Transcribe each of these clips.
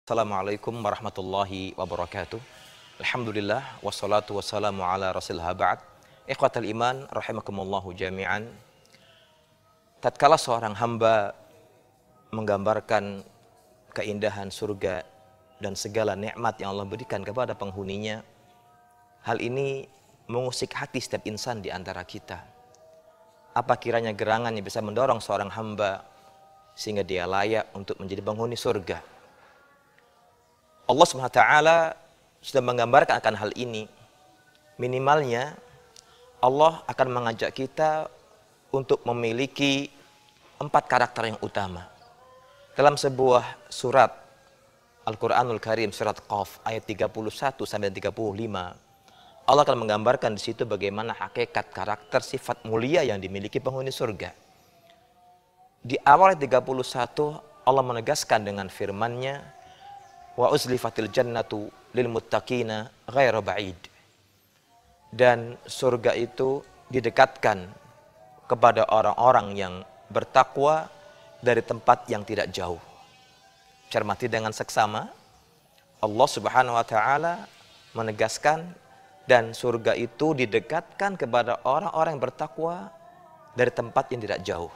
Assalamualaikum warahmatullahi wabarakatuh. Alhamdulillah wassalatu wassalamu ala rasulillah ba'd. Ikhwatal iman rahimakumullahu jami'an. Tatkala seorang hamba menggambarkan keindahan surga dan segala nikmat yang Allah berikan kepada penghuninya, hal ini mengusik hati setiap insan di antara kita. Apa kiranya gerangan yang bisa mendorong seorang hamba sehingga dia layak untuk menjadi penghuni surga? Allah SWT sudah menggambarkan akan hal ini. Minimalnya Allah akan mengajak kita untuk memiliki 4 karakter yang utama. Dalam sebuah surat Al-Quranul Karim, surat Qaf ayat 31 sampai 35, Allah akan menggambarkan di situ bagaimana hakikat karakter sifat mulia yang dimiliki penghuni surga. Di awal ayat 31 Allah menegaskan dengan firman-Nya, wa uzlifatil jannatu lil muttaqina ghairu ba'id. Dan surga itu didekatkan kepada orang-orang yang bertakwa dari tempat yang tidak jauh. Cermati dengan seksama, Allah Subhanahu wa taala menegaskan dan surga itu didekatkan kepada orang-orang yang bertakwa dari tempat yang tidak jauh.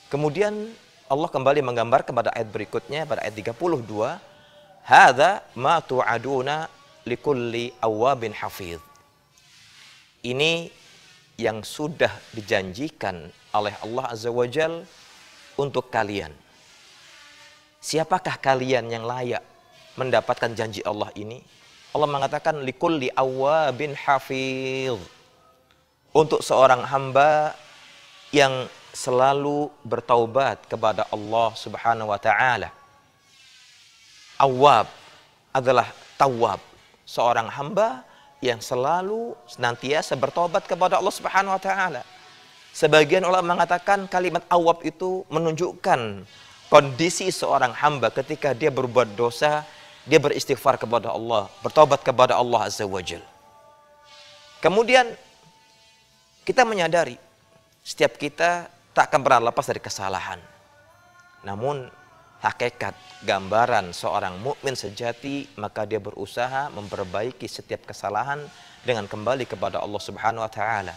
Kemudian Allah kembali menggambarkan pada ayat berikutnya, pada ayat 32, hadza ma tu'aduna likulli awwabin hafidh. Ini yang sudah dijanjikan oleh Allah Azza wa Jalla untuk kalian. Siapakah kalian yang layak mendapatkan janji Allah ini? Allah mengatakan likulli awwabin hafidh. Untuk seorang hamba yang selalu bertaubat kepada Allah Subhanahu wa taala. Awwab adalah tawab, seorang hamba yang selalu senantiasa bertaubat kepada Allah Subhanahu wa taala. Sebagian ulama mengatakan kalimat awwab itu menunjukkan kondisi seorang hamba ketika dia berbuat dosa, dia beristighfar kepada Allah, bertaubat kepada Allah Azza wa Jalla. Kemudian kita menyadari setiap kita tak akan pernah lepas dari kesalahan. Namun hakikat gambaran seorang mukmin sejati, maka dia berusaha memperbaiki setiap kesalahan dengan kembali kepada Allah Subhanahu wa taala.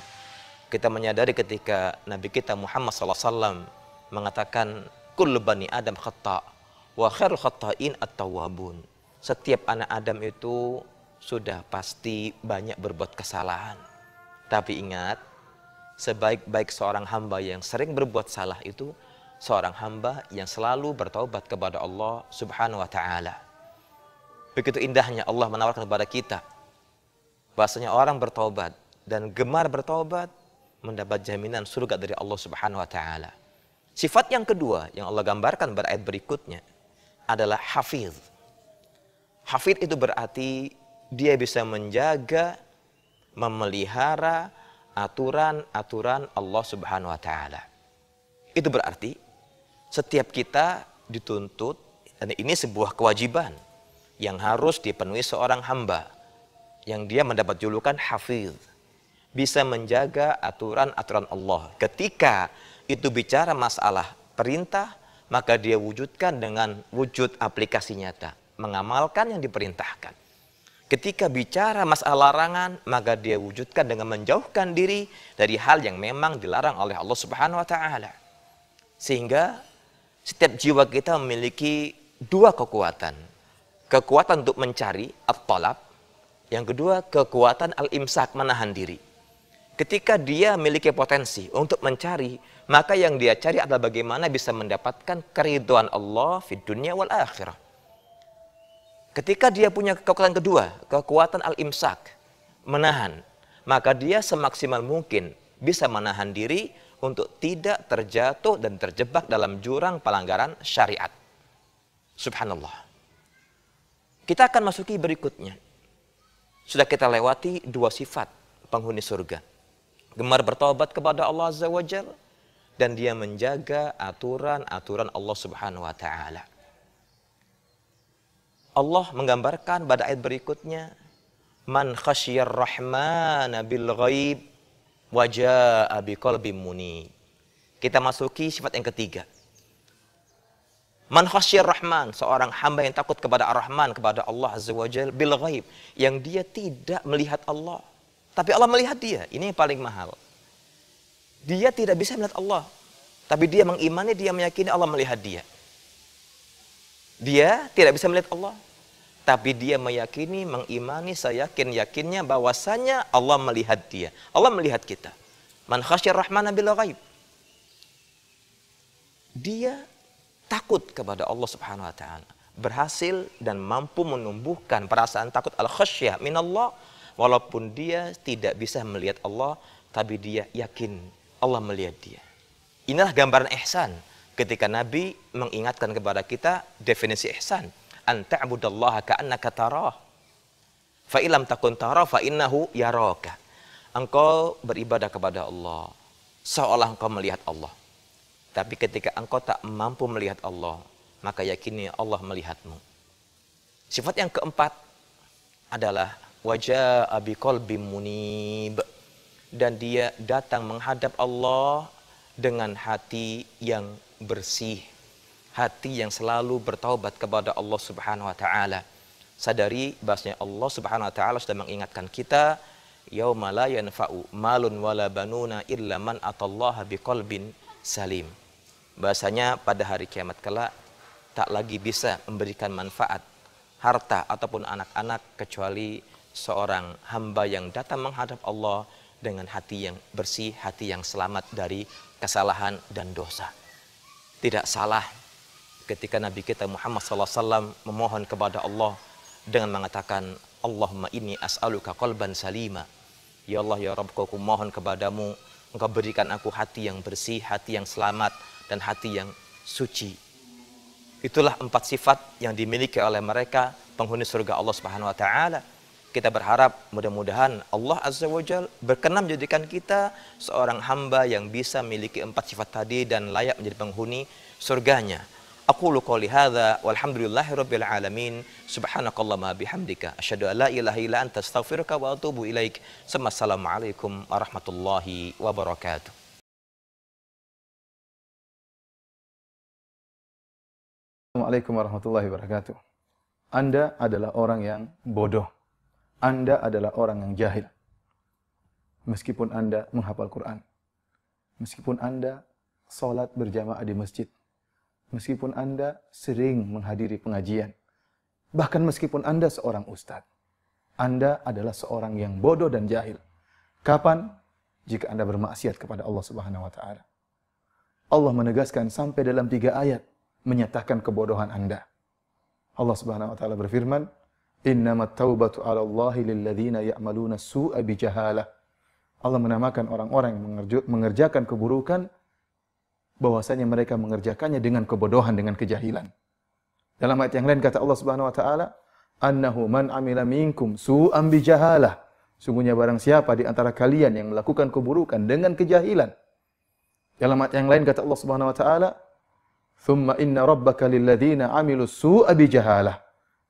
Kita menyadari ketika Nabi kita Muhammad SAW mengatakan kullu bani Adam khata' wa khairul khata'in at-tawwabun. Setiap anak Adam itu sudah pasti banyak berbuat kesalahan. Tapi ingat, sebaik-baik seorang hamba yang sering berbuat salah itu seorang hamba yang selalu bertaubat kepada Allah Subhanahu wa taala. Begitu indahnya Allah menawarkan kepada kita bahasanya orang bertaubat dan gemar bertaubat mendapat jaminan surga dari Allah Subhanahu wa taala. Sifat yang kedua yang Allah gambarkan pada ayat berikutnya adalah hafidh. Hafidh itu berarti dia bisa menjaga, memelihara aturan-aturan Allah Subhanahu wa taala. Itu berarti setiap kita dituntut, dan ini sebuah kewajiban yang harus dipenuhi seorang hamba yang dia mendapat julukan hafidh, bisa menjaga aturan-aturan Allah. Ketika itu bicara masalah perintah, maka dia wujudkan dengan wujud aplikasi nyata, mengamalkan yang diperintahkan. Ketika bicara masalah larangan, maka dia wujudkan dengan menjauhkan diri dari hal yang memang dilarang oleh Allah Subhanahu wa taala. Sehingga setiap jiwa kita memiliki 2 kekuatan. Kekuatan untuk mencari at-talab, yang kedua kekuatan al-imsak, menahan diri. Ketika dia memiliki potensi untuk mencari, maka yang dia cari adalah bagaimana bisa mendapatkan keridhaan Allah di dunia wal akhirah. Ketika dia punya kekuatan kedua, kekuatan al-imsak, menahan, maka dia semaksimal mungkin bisa menahan diri untuk tidak terjatuh dan terjebak dalam jurang pelanggaran syariat. Subhanallah. Kita akan masuki berikutnya. Sudah kita lewati 2 sifat penghuni surga. Gemar bertobat kepada Allah Azza wa Jalla dan dia menjaga aturan-aturan Allah Subhanahu wa taala. Allah menggambarkan pada ayat berikutnya, man khasyiyar rahmana bil ghaib wa jaa'a biqalbin munib. Kita masuki sifat yang ketiga. Man khasyir rahman, seorang hamba yang takut kepada ar-Rahman, kepada Allah Azza wa Jalla bil ghaib, yang dia tidak melihat Allah, tapi Allah melihat dia. Ini yang paling mahal. Dia tidak bisa melihat Allah, tapi dia mengimani, dia meyakini Allah melihat dia. Dia tidak bisa melihat Allah, tapi dia meyakini, mengimani, seyakin-yakinnya bahwasanya Allah melihat dia. Allah melihat kita. Man khasyir rahman bil ghaib. Dia takut kepada Allah Subhanahu wa taala, berhasil dan mampu menumbuhkan perasaan takut al-khasyah minallah, walaupun dia tidak bisa melihat Allah, tapi dia yakin Allah melihat dia. Inilah gambaran ihsan ketika Nabi mengingatkan kepada kita definisi ihsan, an ta'budallaha ka'annaka tarah fa illam takun tarah fa innahu yaraka. Engkau beribadah kepada Allah seolah engkau melihat Allah. Tapi ketika engkau tak mampu melihat Allah, maka yakini Allah melihatmu. Sifat yang keempat adalah waja'a biqalbin munib. Dan dia datang menghadap Allah dengan hati yang bersih. Hati yang selalu bertaubat kepada Allah Subhanahu wa taala. Sadari bahasanya Allah Subhanahu wa taala sudah mengingatkan kita, yauma la yanfa'u malun wala banuna illa man atallaha biqalbin salim. Bahasanya pada hari kiamat kelak tak lagi bisa memberikan manfaat harta ataupun anak-anak kecuali seorang hamba yang datang menghadap Allah dengan hati yang bersih, hati yang selamat dari kesalahan dan dosa. Tidak salah ketika Nabi kita Muhammad SAW memohon kepada Allah dengan mengatakan, Allahumma inni as'aluka qalban salima. Ya Allah, ya Rabbku, aku mohon kepadamu, engkau berikan aku hati yang bersih, hati yang selamat, dan hati yang suci. Itulah 4 sifat yang dimiliki oleh mereka penghuni surga Allah Subhanahu wa taala. Kita berharap mudah-mudahan Allah Azza wa Jalla berkenan menjadikan kita seorang hamba yang bisa memiliki 4 sifat tadi dan layak menjadi penghuni surganya. Aqulu qouli hadza walhamdulillahirabbil alamin. Subhanakallahumma bihamdika asyhadu an la ilaha illa anta astaghfiruka wa atubu ilaik. Assalamualaikum warahmatullahi wabarakatuh. Assalamualaikum warahmatullahi wabarakatuh. Anda adalah orang yang bodoh. Anda adalah orang yang jahil. Meskipun Anda menghafal Quran. Meskipun Anda sholat berjamaah di masjid. Meskipun Anda sering menghadiri pengajian. Bahkan meskipun Anda seorang ustadz. Anda adalah seorang yang bodoh dan jahil. Kapan? Jika Anda bermaksiat kepada Allah Subhanahu wa taala. Allah menegaskan sampai dalam 3 ayat menyatakan kebodohan Anda. Allah Subhanahu wa taala berfirman, "Innamat taubatu 'ala Allahi lil ladzina ya'maluna su'a bijahalah." Allah menamakan orang-orang yang mengerjakan keburukan bahwasanya mereka mengerjakannya dengan kebodohan, dengan kejahilan. Dalam ayat yang lain kata Allah Subhanahu wa taala, "Annahu man 'amila minkum su'an bijahalah." Sungguhnya barang siapa di antara kalian yang melakukan keburukan dengan kejahilan. Dalam ayat yang lain kata Allah Subhanahu wa taala, "Tsumma inna rabbaka lilladzina 'amilus su'a bijahalah."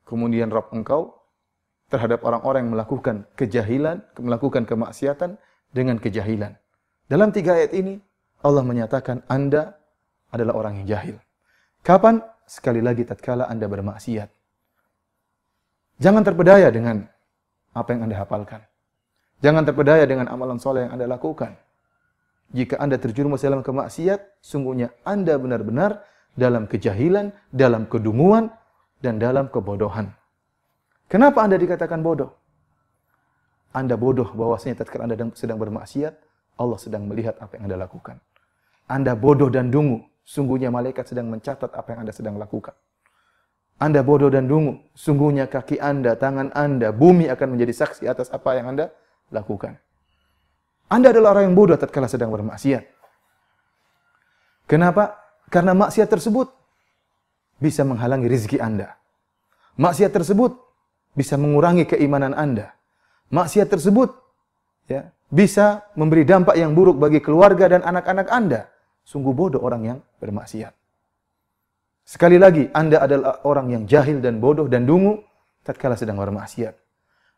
Kemudian Rabb engkau terhadap orang-orang yang melakukan kejahilan, melakukan kemaksiatan dengan kejahilan. Dalam 3 ayat ini Allah menyatakan Anda adalah orang yang jahil. Kapan? Sekali lagi tatkala Anda bermaksiat. Jangan terpedaya dengan apa yang Anda hafalkan. Jangan terpedaya dengan amalan soleh yang Anda lakukan. Jika Anda terjerumus dalam kemaksiat, sungguhnya Anda benar-benar dalam kejahilan, dalam kedunguan, dan dalam kebodohan. Kenapa Anda dikatakan bodoh? Anda bodoh bahwasanya tatkala Anda sedang bermaksiat, Allah sedang melihat apa yang Anda lakukan. Anda bodoh dan dungu, sungguhnya malaikat sedang mencatat apa yang Anda sedang lakukan. Anda bodoh dan dungu, sungguhnya kaki Anda, tangan Anda, bumi akan menjadi saksi atas apa yang Anda lakukan. Anda adalah orang yang bodoh tatkala sedang bermaksiat. Kenapa? Karena maksiat tersebut bisa menghalangi rezeki Anda. Maksiat tersebut bisa mengurangi keimanan Anda. Maksiat tersebut bisa memberi dampak yang buruk bagi keluarga dan anak-anak Anda. Sungguh bodoh orang yang bermaksiat. Sekali lagi, Anda adalah orang yang jahil dan bodoh dan dungu tatkala sedang bermaksiat.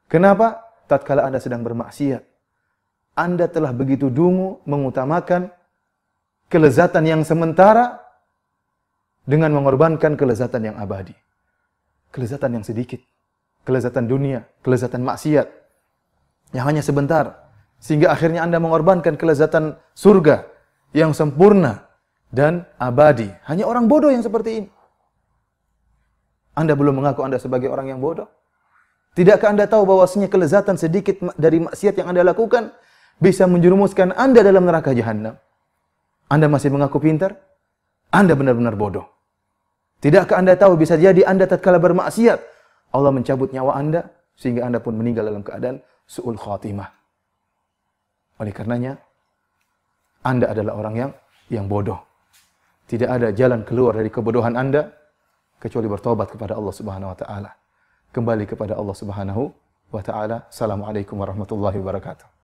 Kenapa? Tatkala Anda sedang bermaksiat, Anda telah begitu dungu mengutamakan kelezatan yang sementara dengan mengorbankan kelezatan yang abadi. Kelezatan yang sedikit, kelezatan dunia, kelezatan maksiat yang hanya sebentar, sehingga akhirnya Anda mengorbankan kelezatan surga yang sempurna dan abadi. Hanya orang bodoh yang seperti ini. Anda belum mengaku Anda sebagai orang yang bodoh? Tidakkah Anda tahu bahwasanya kelezatan sedikit dari maksiat yang Anda lakukan bisa menjerumuskan Anda dalam neraka jahanam? Anda masih mengaku pintar? Anda benar-benar bodoh. Tidakkah Anda tahu bisa jadi Anda tatkala bermaksiat, Allah mencabut nyawa Anda sehingga Anda pun meninggal dalam keadaan su'ul khatimah. Oleh karenanya, Anda adalah orang yang bodoh. Tidak ada jalan keluar dari kebodohan Anda kecuali bertobat kepada Allah Subhanahu wa taala. Kembali kepada Allah Subhanahu wa taala. Assalamualaikum warahmatullahi wabarakatuh.